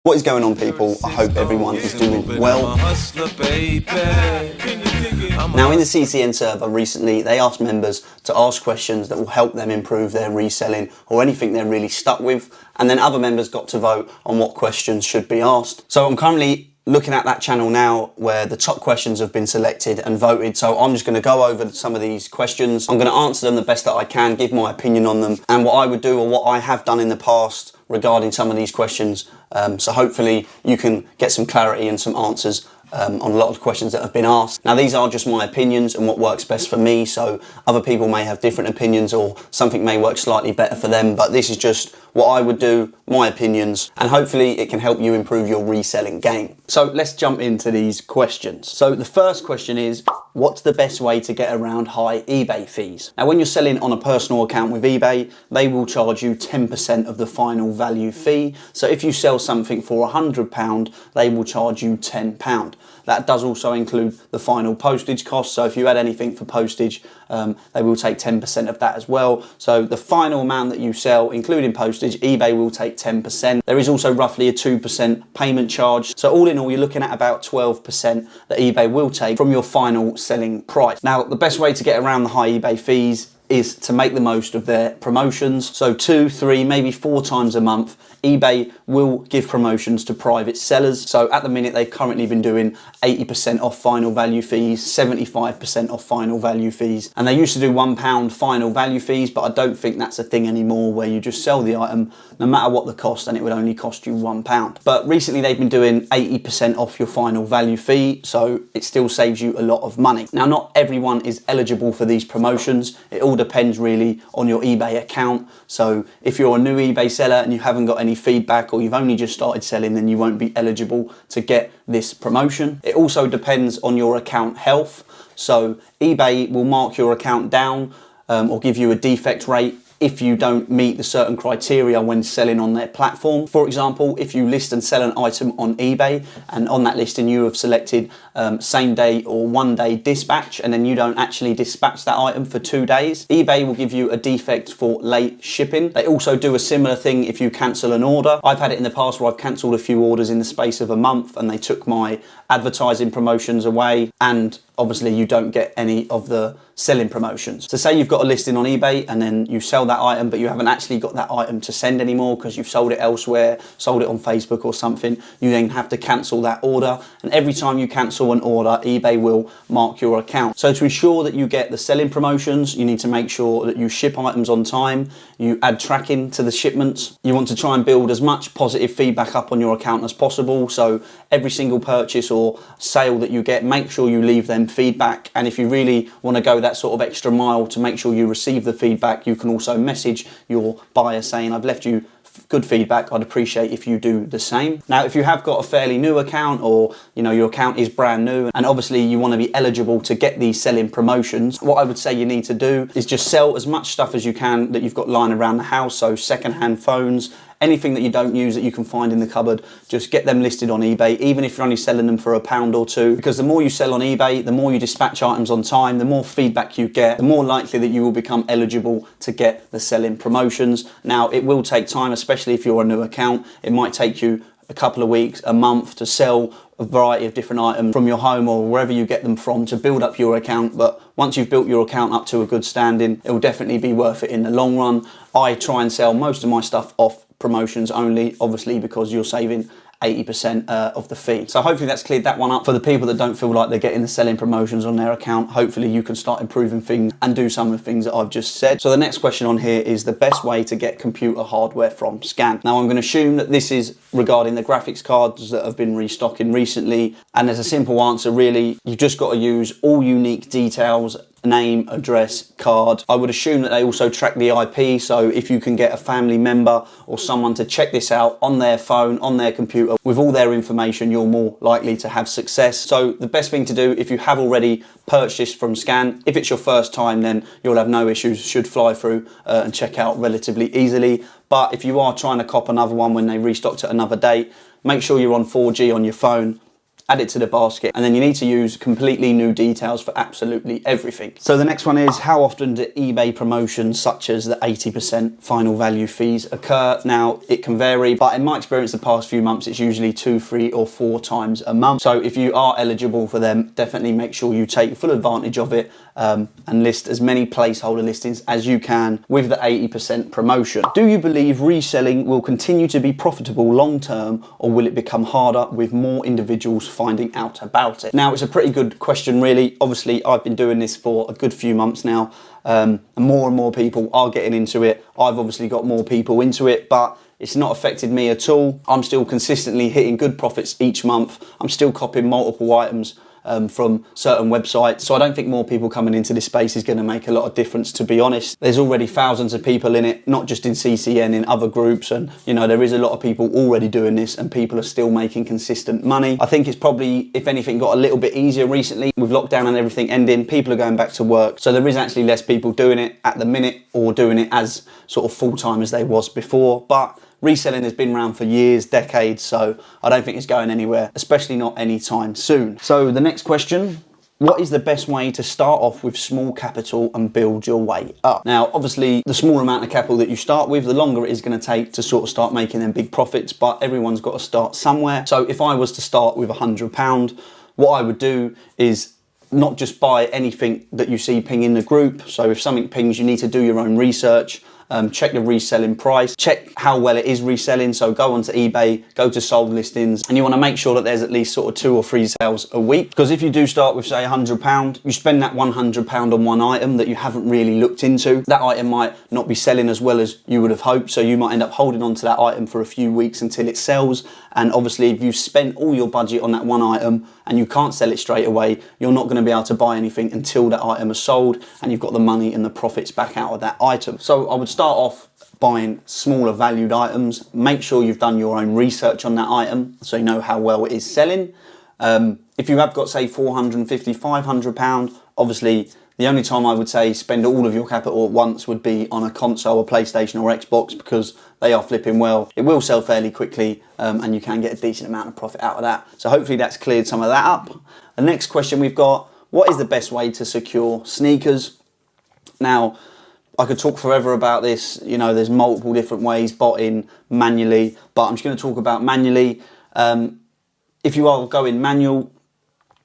What is going on, people? I hope everyone is doing well. Now, in the CCN server recently, they asked members to ask questions that will help them improve their reselling or anything they're really stuck with, and then other members got to vote on what questions should be asked. So I'm currently looking at that channel now where the top questions have been selected and voted, so I'm just going to go over some of these questions. I'm going to answer them the best that I can, give my opinion on them and what I would do or what I have done in the past regarding some of these questions, so hopefully you can get some clarity and some answers on a lot of questions that have been asked. Now, these are just my opinions and what works best for me, so other people may have different opinions or something may work slightly better for them, but this is just what I would do, my opinions, and hopefully it can help you improve your reselling game. So let's jump into these questions. So the first question is, what's the best way to get around high eBay fees? Now, when you're selling on a personal account with eBay, they will charge you 10% of the final value fee. So if you sell something for £100, they will charge you £10. That does also include the final postage cost. So if you add anything for postage, they will take 10% of that as well. So the final amount that you sell, including postage, eBay will take 10%. There is also roughly a 2% payment charge. So all in all, you're looking at about 12% that eBay will take from your final selling price. Now, the best way to get around the high eBay fees is to make the most of their promotions. So 2, 3, maybe 4 times a month, eBay will give promotions to private sellers. So at the minute, they've currently been doing 80% off final value fees, 75% off final value fees. And they used to do £1 final value fees, but I don't think that's a thing anymore, where you just sell the item no matter what the cost and it would only cost you £1. But recently they've been doing 80% off your final value fee, so it still saves you a lot of money. Now, not everyone is eligible for these promotions. It all depends really on your eBay account. So if you're a new eBay seller and you haven't got any feedback, or you've only just started selling, then you won't be eligible to get this promotion. It also depends on your account health. So eBay will mark your account down or give you a defect rate if you don't meet the certain criteria when selling on their platform. For example, if you list and sell an item on eBay and on that listing you have selected same day or 1 day dispatch, and then you don't actually dispatch that item for 2 days, eBay will give you a defect for late shipping. They also do a similar thing if you cancel an order. I've had it in the past where I've cancelled a few orders in the space of a month and they took my advertising promotions away, and obviously you don't get any of the selling promotions. So say you've got a listing on eBay and then you sell that item, but you haven't actually got that item to send anymore because you've sold it elsewhere, sold it on Facebook or something. You then have to cancel that order, and every time you cancel an order, eBay will mark your account. So to ensure that you get the selling promotions, you need to make sure that you ship items on time, you add tracking to the shipments. You want to try and build as much positive feedback up on your account as possible. So every single purchase or sale that you get, make sure you leave them feedback. And if you really want to go that sort of extra mile to make sure you receive the feedback, you can also message your buyer saying, I've left you good feedback, I'd appreciate if you do the same. Now, if you have got a fairly new account, or your account is brand new and obviously you want to be eligible to get these selling promotions, what I would say you need to do is just sell as much stuff as you can that you've got lying around the house. So second-hand phones, anything that you don't use that you can find in the cupboard, just get them listed on eBay, even if you're only selling them for £1 or £2, because the more you sell on eBay, the more you dispatch items on time, the more feedback you get, the more likely that you will become eligible to get the selling promotions. Now, it will take time, especially if you're a new account. It might take you a couple of weeks, a month to sell a variety of different items from your home or wherever you get them from to build up your account. But once you've built your account up to a good standing, it will definitely be worth it in the long run. I try and sell most of my stuff off promotions only, obviously, because you're saving 80% of the fee. So hopefully that's cleared that one up. For the people that don't feel like they're getting the selling promotions on their account, hopefully you can start improving things and do some of the things that I've just said. So the next question on here is the best way to get computer hardware from Scan. Now, I'm going to assume that this is regarding the graphics cards that have been restocking recently, and there's a simple answer really. You've just got to use all unique details, name, address, card. I would assume that they also track the IP, so if you can get a family member or someone to check this out on their phone, on their computer, with all their information, you're more likely to have success. So the best thing to do, if you have already purchased from Scan, if it's your first time, then you'll have no issues, should fly through and check out relatively easily. But if you are trying to cop another one when they restocked at another date, make sure you're on 4G on your phone add it to the basket, and then you need to use completely new details for absolutely everything. So the next one is, how often do eBay promotions such as the 80% final value fees occur? Now, it can vary, but in my experience the past few months, it's usually 2, 3 or 4 times a month. So if you are eligible for them, definitely make sure you take full advantage of it, and list as many placeholder listings as you can with the 80% promotion. Do you believe reselling will continue to be profitable long term, or will it become harder with more individuals finding out about it? Now, it's a pretty good question really. Obviously I've been doing this for a good few months now, and more people are getting into it. I've obviously got more people into it, but it's not affected me at all. I'm still consistently hitting good profits each month. I'm still copying multiple items from certain websites. So I don't think more people coming into this space is going to make a lot of difference, to be honest. There's already thousands of people in it, not just in CCN, in other groups, and you know, there is a lot of people already doing this and people are still making consistent money. I think it's probably, if anything, got a little bit easier recently with lockdown and everything ending. People are going back to work, so there is actually less people doing it at the minute, or doing it as sort of full-time as they was before. But reselling has been around for years, decades, so I don't think it's going anywhere, especially not anytime soon. So the next question, what is the best way to start off with small capital and build your way up? Now, obviously, the smaller amount of capital that you start with, the longer it is going to take to sort of start making them big profits, but everyone's got to start somewhere. So if I was to start with £100, what I would do is not just buy anything that you see ping in the group. So if something pings, you need to do your own research. Check the reselling price, check how well it is reselling. So go onto eBay, go to sold listings, and you want to make sure that there's at least sort of 2 or 3 sales a week. Because if you do start with, say, £100, you spend that £100 on one item that you haven't really looked into. That item might not be selling as well as you would have hoped, so you might end up holding on to that item for a few weeks until it sells. And obviously, if you've spent all your budget on that one item and you can't sell it straight away, you're not going to be able to buy anything until that item is sold and you've got the money and the profits back out of that item. So I would start off buying smaller valued items. Make sure you've done your own research on that item so you know how well it is selling. If you have got, say, £450, £500, obviously the only time I would say spend all of your capital at once would be on a console, a PlayStation or Xbox, because they are flipping well. It will sell fairly quickly, and you can get a decent amount of profit out of that. So hopefully that's cleared some of that up. The next question we've got, what is the best way to secure sneakers? Now, I could talk forever about this. You know, there's multiple different ways, botting, manually, but I'm just going to talk about manually. If you are going manual,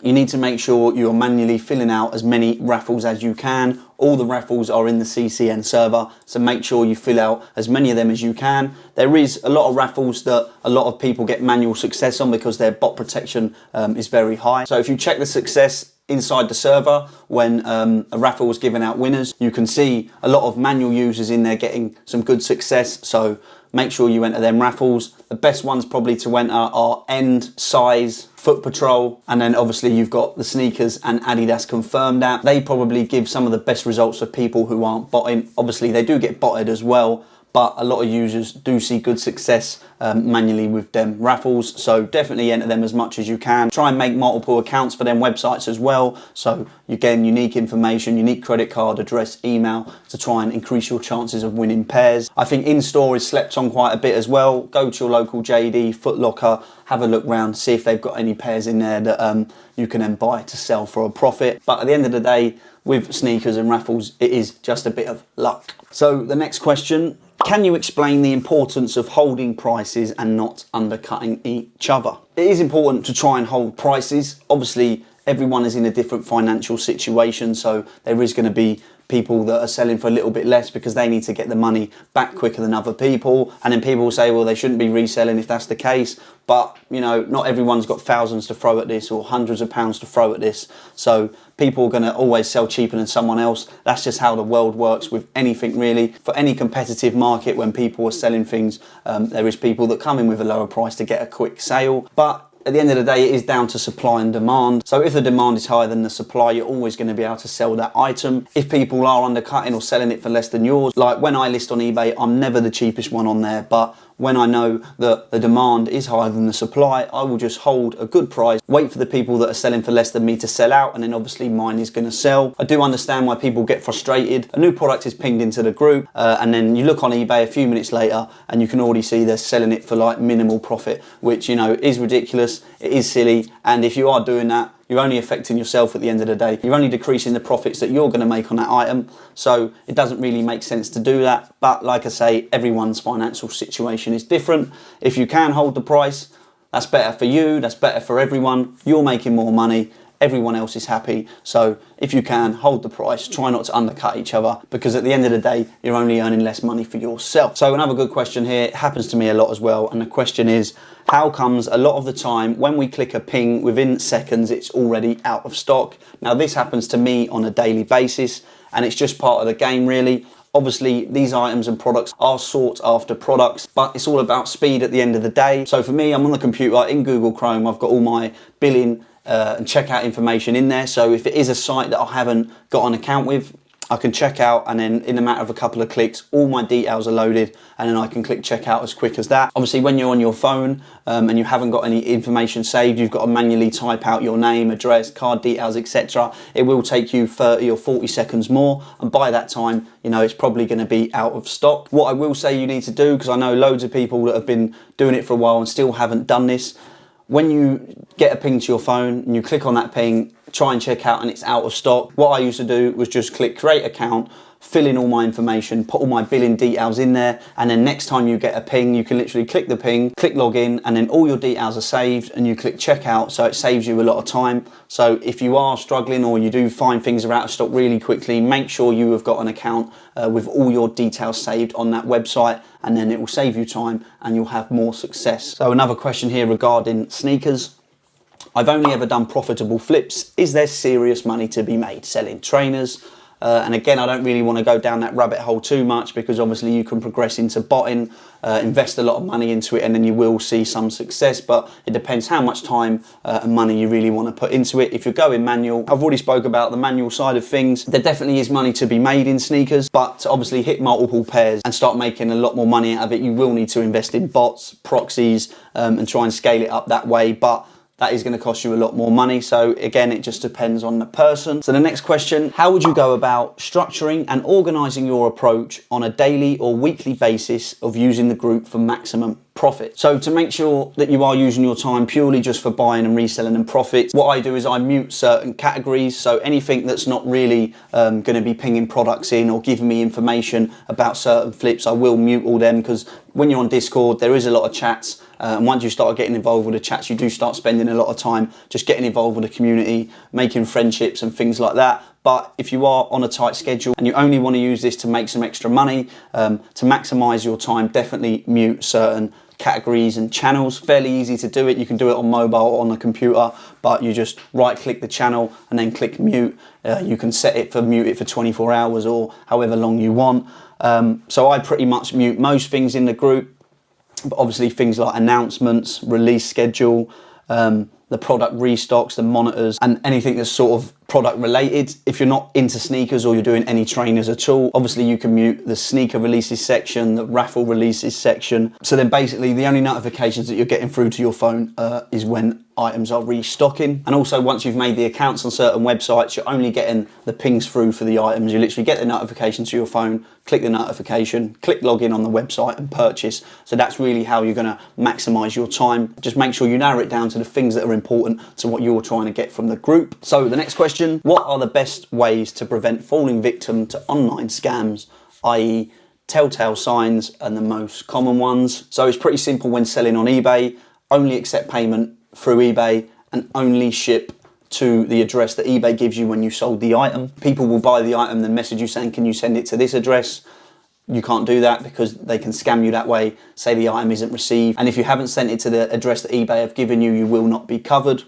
you need to make sure you're manually filling out as many raffles as you can. All the raffles are in the CCN server, so make sure you fill out as many of them as you can. There is a lot of raffles that a lot of people get manual success on because their bot protection is very high. So if you check the success inside the server when a raffle was giving out winners, you can see a lot of manual users in there getting some good success. So make sure you enter them raffles. The best ones probably to enter are End, Size, Foot Patrol, and then obviously you've got the Sneakers and Adidas Confirmed app. They probably give some of the best results for people who aren't botting. Obviously they do get botted as well, but a lot of users do see good success manually with them raffles. So definitely enter them as much as you can. Try and make multiple accounts for them websites as well. So you get unique information, unique credit card address, email, to try and increase your chances of winning pairs. I think in-store is slept on quite a bit as well. Go to your local JD, Foot Locker, have a look round, see if they've got any pairs in there that you can then buy to sell for a profit. But at the end of the day, with sneakers and raffles, it is just a bit of luck. So the next question, can you explain the importance of holding prices and not undercutting each other? It is important to try and hold prices. Obviously, everyone is in a different financial situation, so there is going to be people that are selling for a little bit less because they need to get the money back quicker than other people. And then people will say, well, they shouldn't be reselling if that's the case. But, you know, not everyone's got thousands to throw at this or hundreds of pounds to throw at this. So people are going to always sell cheaper than someone else. That's just how the world works with anything really. For any competitive market, when people are selling things, there is people that come in with a lower price to get a quick sale. But at the end of the day, it is down to supply and demand. So if the demand is higher than the supply, you're always going to be able to sell that item. If people are undercutting or selling it for less than yours, like when I list on eBay, I'm never the cheapest one on there, but when I know that the demand is higher than the supply, I will just hold a good price, wait for the people that are selling for less than me to sell out, and then obviously mine is going to sell. I do understand why people get frustrated. A new product is pinged into the group, and then you look on eBay a few minutes later and you can already see they're selling it for like minimal profit, which, you know, is ridiculous. It is silly, and if you are doing that, you're only affecting yourself at the end of the day. You're only decreasing the profits that you're going to make on that item. So it doesn't really make sense to do that. But like I say, everyone's financial situation is different. If you can hold the price, that's better for you, that's better for everyone. You're making more money, everyone else is happy. So if you can, hold the price, try not to undercut each other, because at the end of the day, you're only earning less money for yourself. So another good question here, it happens to me a lot as well, and the question is, how comes a lot of the time when we click a ping, within seconds it's already out of stock? Now this happens to me on a daily basis, and it's just part of the game really. Obviously these items and products are sought after products, but it's all about speed at the end of the day. So for me, I'm on the computer in Google Chrome, I've got all my billing and checkout information in there. So if it is a site that I haven't got an account with, I can check out, and then in a matter of a couple of clicks, all my details are loaded, and then I can click checkout as quick as that. Obviously, when you're on your phone and you haven't got any information saved, you've got to manually type out your name, address, card details, etc. It will take you 30 or 40 seconds more, and by that time, you know, it's probably going to be out of stock. What I will say you need to do, because I know loads of people that have been doing it for a while and still haven't done this, when you get a ping to your phone and you click on that ping, try and check out and it's out of stock, what I used to do was just click create account, fill in all my information, put all my billing details in there, and then next time you get a ping, you can literally click the ping, click login, and then all your details are saved, and you click checkout, so it saves you a lot of time. So if you are struggling or you do find things are out of stock really quickly, make sure you have got an account with all your details saved on that website, and then it will save you time and you'll have more success. So another question here regarding sneakers. I've only ever done profitable flips. Is there serious money to be made selling trainers? And again, I don't really want to go down that rabbit hole too much, because obviously you can progress into botting, invest a lot of money into it, and then you will see some success, but it depends how much time and money you really want to put into it. If you're going manual, I've already spoke about the manual side of things. There definitely is money to be made in sneakers, but to obviously hit multiple pairs and start making a lot more money out of it, you will need to invest in bots, proxies, and try and scale it up that way. But that is going to cost you a lot more money. So again, it just depends on the person. So the next question, how would you go about structuring and organising your approach on a daily or weekly basis of using the group for maximum profit? So to make sure that you are using your time purely just for buying and reselling and profits, what I do is I mute certain categories. So anything that's not really going to be pinging products in or giving me information about certain flips, I will mute all them, because when you're on Discord, there is a lot of chats. And once you start getting involved with the chats, you do start spending a lot of time just getting involved with the community, making friendships and things like that. But if you are on a tight schedule and you only want to use this to make some extra money, to maximise your time, definitely mute certain categories and channels. Fairly easy to do it. You can do it on mobile or on the computer, but you just right click the channel and then click mute. You can set it for mute it for 24 hours or however long you want. So I pretty much mute most things in the group, but obviously things like announcements, release schedule, the product restocks, the monitors, and anything that's sort of product related. If you're not into sneakers or you're doing any trainers at all, obviously you can mute the sneaker releases section, the raffle releases section. So then basically the only notifications that you're getting through to your phone is when items are restocking. And also once you've made the accounts on certain websites, you're only getting the pings through for the items. You literally get the notification to your phone, click the notification, click login on the website and purchase. So that's really how you're going to maximize your time. Just make sure you narrow it down to the things that are important to what you're trying to get from the group. So the next question, what are the best ways to prevent falling victim to online scams, i.e. telltale signs and the most common ones? So it's pretty simple when selling on eBay. Only accept payment through eBay and only ship to the address that eBay gives you when you sold the item. People will buy the item, then message you saying, can you send it to this address? You can't do that because they can scam you that way, say the item isn't received. And if you haven't sent it to the address that eBay have given you, you will not be covered.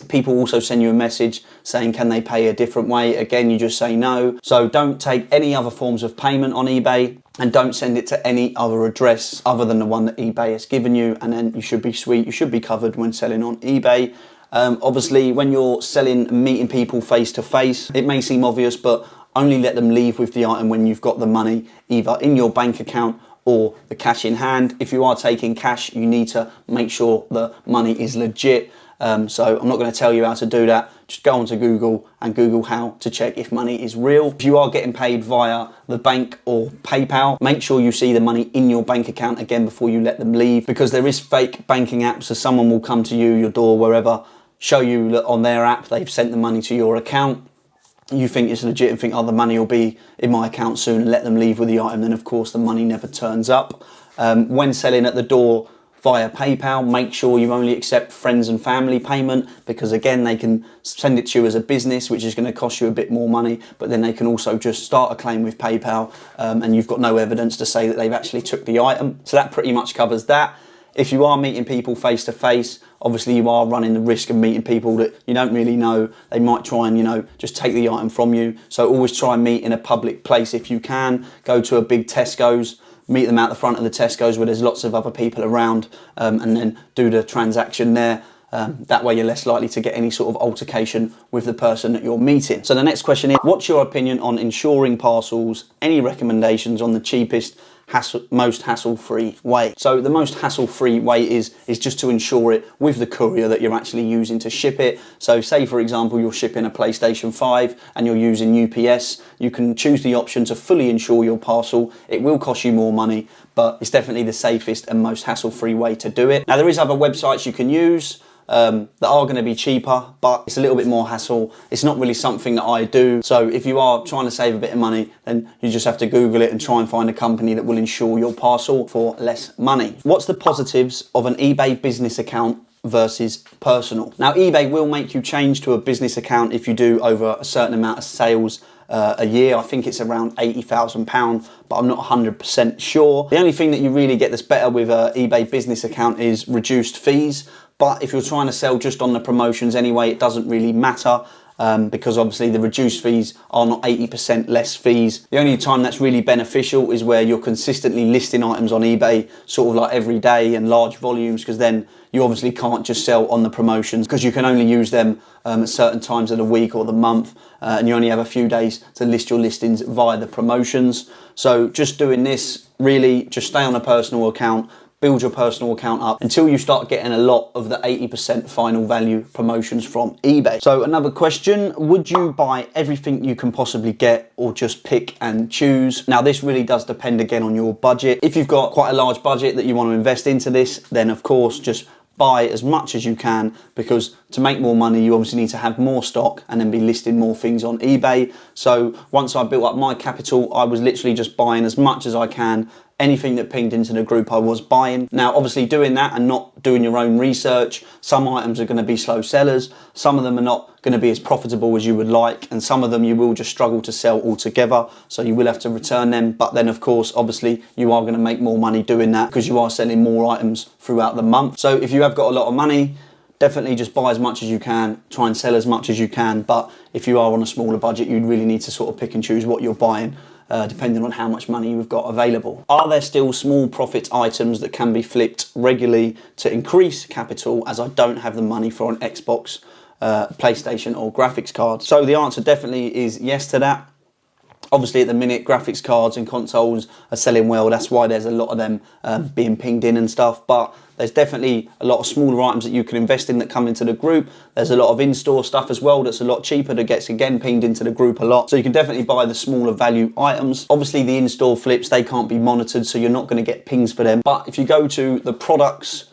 People also send you a message saying, can they pay a different way? Again, you just say no. So don't take any other forms of payment on eBay, and don't send it to any other address other than the one that eBay has given you, and then you should be sweet. You should be covered when selling on eBay. Obviously, when you're selling and meeting people face to face, it may seem obvious, but only let them leave with the item when you've got the money either in your bank account or the cash in hand. If you are taking cash, you need to make sure the money is legit. So I'm not going to tell you how to do that. Just go onto Google and Google how to check if money is real. If you are getting paid via the bank or PayPal, make sure you see the money in your bank account again before you let them leave, because there is fake banking apps. So someone will come to you, your door, wherever, show you that on their app they've sent the money to your account. You think it's legit and think, oh, the money will be in my account soon, and let them leave with the item. Then of course the money never turns up. When selling at the door via PayPal, make sure you only accept friends and family payment, because again, they can send it to you as a business, which is going to cost you a bit more money, but then they can also just start a claim with PayPal, and you've got no evidence to say that they've actually took the item. So that pretty much covers that. If you are meeting people face to face, obviously you are running the risk of meeting people that you don't really know. They might try and, just take the item from you. So always try and meet in a public place if you can. Go to a big Tesco's, meet them out the front of the Tesco's where there's lots of other people around, and then do the transaction there. That way you're less likely to get any sort of altercation with the person that you're meeting. So the next question is, what's your opinion on insuring parcels? Any recommendations on the cheapest, most hassle-free way? So the most hassle-free way is just to insure it with the courier that you're actually using to ship it. So say for example you're shipping a PlayStation 5 and you're using UPS, you can choose the option to fully insure your parcel. It will cost you more money, but it's definitely the safest and most hassle-free way to do it. Now there is other websites you can use that are going to be cheaper, but it's a little bit more hassle. It's not really something that I do. So if you are trying to save a bit of money, then you just have to Google it and try and find a company that will insure your parcel for less money. What's the positives of an eBay business account versus personal? Now eBay will make you change to a business account if you do over a certain amount of sales a year. I think it's around £80,000, but I'm not 100% sure. The only thing that you really get that's better with an eBay business account is reduced fees. But if you're trying to sell just on the promotions anyway, it doesn't really matter, because obviously the reduced fees are not 80% less fees. The only time that's really beneficial is where you're consistently listing items on eBay sort of like every day and large volumes, because then you obviously can't just sell on the promotions, because you can only use them at certain times of the week or the month, and you only have a few days to list your listings via the promotions. So just doing this, really just stay on a personal account, build your personal account up until you start getting a lot of the 80% final value promotions from eBay. So another question, would you buy everything you can possibly get or just pick and choose? Now this really does depend again on your budget. If you've got quite a large budget that you want to invest into this, then of course just buy as much as you can, because to make more money you obviously need to have more stock and then be listing more things on eBay. So once I built up my capital, I was literally just buying as much as I can. Anything that pinged into the group I was buying. Now obviously doing that and not doing your own research, some items are going to be slow sellers, some of them are not going to be as profitable as you would like, and some of them you will just struggle to sell altogether, so you will have to return them. But then of course obviously you are going to make more money doing that because you are selling more items throughout the month. So if you have got a lot of money, definitely just buy as much as you can, try and sell as much as you can. But if you are on a smaller budget, you really need to sort of pick and choose what you're buying, depending on how much money you've got available. Are there still small profit items that can be flipped regularly to increase capital, as I don't have the money for an Xbox, PlayStation or graphics card? So the answer definitely is yes to that. Obviously at the minute graphics cards and consoles are selling well, that's why there's a lot of them being pinged in and stuff, but there's definitely a lot of smaller items that you can invest in that come into the group. There's a lot of in-store stuff as well that's a lot cheaper, that gets again pinged into the group a lot. So you can definitely buy the smaller value items. Obviously the in-store flips, they can't be monitored, so you're not going to get pings for them. But if you go to the products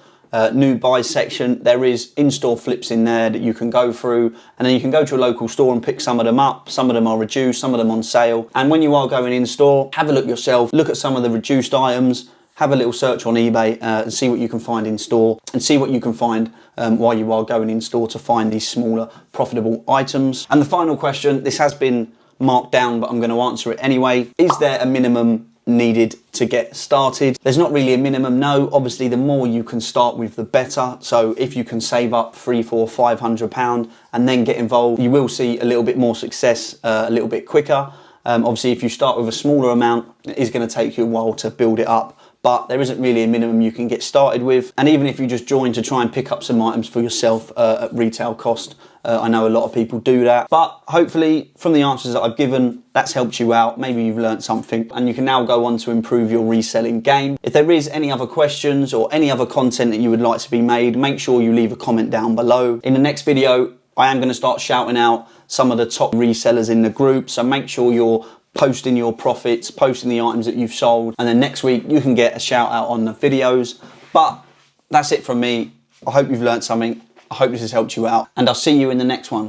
new buy section, there is in-store flips in there that you can go through, and then you can go to a local store and pick some of them up. Some of them are reduced, some of them on sale. And when you are going in store, have a look yourself, look at some of the reduced items, have a little search on eBay and see what you can find in store, and see what you can find while you are going in store to find these smaller profitable items. And the final question, this has been marked down, but I'm going to answer it anyway. Is there a minimum needed to get started? There's not really a minimum, no. Obviously the more you can start with, the better. So if you can save up £300, £400, £500 and then get involved, you will see a little bit more success a little bit quicker. Obviously if you start with a smaller amount, it is going to take you a while to build it up. but there isn't really a minimum you can get started with. And even if you just join to try and pick up some items for yourself at retail cost, I know a lot of people do that, but hopefully from the answers that I've given, that's helped you out. Maybe you've learned something and you can now go on to improve your reselling game. If there is any other questions or any other content that you would like to be made, make sure you leave a comment down below. In the next video, I am going to start shouting out some of the top resellers in the group, so make sure you're posting your profits, posting the items that you've sold, and then next week you can get a shout out on the videos. But that's it from me. I hope you've learned something. I hope this has helped you out, and I'll see you in the next one.